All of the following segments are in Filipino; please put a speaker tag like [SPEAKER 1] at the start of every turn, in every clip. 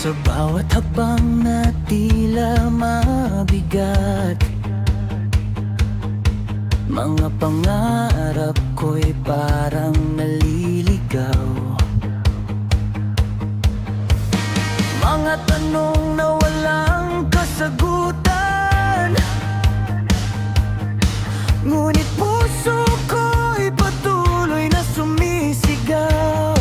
[SPEAKER 1] Sa bawat habang na tila mabigat, mga pangarap ko'y parang naliligaw. Mga tanong na walang kasagutan, ngunit puso ko'y patuloy na sumisigaw.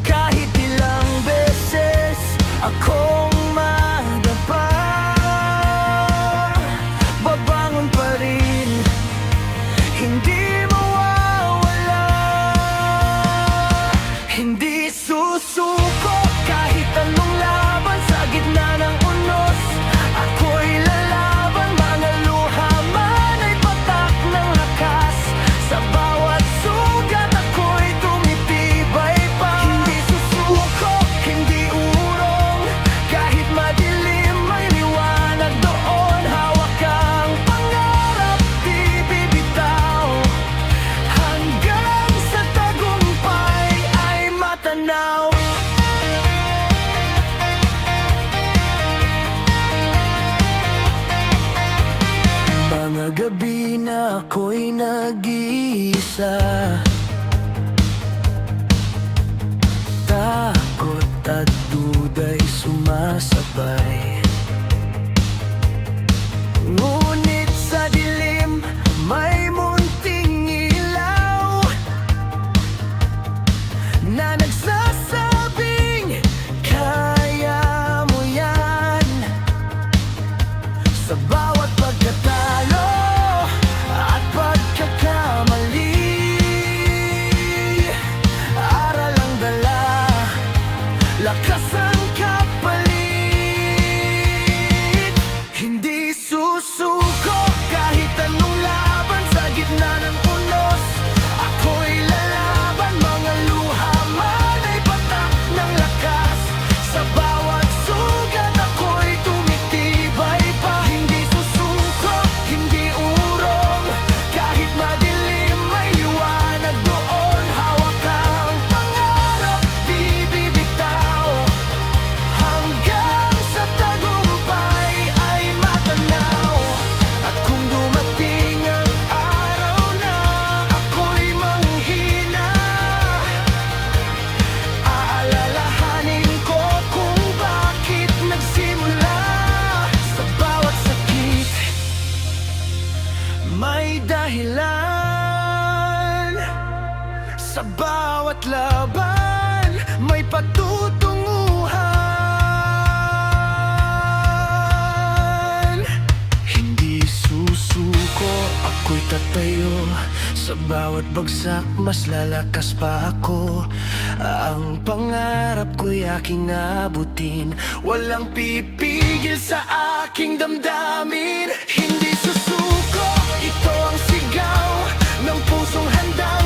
[SPEAKER 1] Kahit ilang beses akong madapa, babangon pa rin, hindi mawawala. Hindi susuko kahit anong laban, sa gitna ng unos ako'y lalaban. Mga luha man ay patak ng lakas, sa bawat sugat ako'y tumitibay pa. Hindi susuko, hindi urong, kahit madilim may liwanag doon. Hawak ang pangarap, di bibitaw, hanggang sa tagumpay ay matanaw. Mga gabi na ako'y nag-iisa, takot at duda'y sumasabay. Ngunit sa dilim may munting ilaw na nagsasabing, kaya mo yan. Sa bawat pagkatalo at pagkakamali, aral ang dala, lakas ang kapalit. Hindi susuko kahit anong laban, sa gitna ng unos ako'y lalaban. Mga luha man ay patak ng lakas, sa bawat sugat ako'y tumitibay pa. Hindi susuko, hindi urong, kahit madilim may liwanag doon. Hawak ang pangarap, di bibitaw, hanggang sa tagumpay ay matanaw. At kung dumating ang araw na ako'y manghina, aalalahanin ko kung bakit nagsimula. Sa bawat sakit may dahilan, sa bawat laban may patutunguhan. Hindi susuko, ako'y tatayo, sa bawat bagsak mas lalakas pa ako. Ang pangarap ko'y aking abutin, walang pipigil sa aking damdamin. Hindi susuko, ito ang sigaw ng pusong handa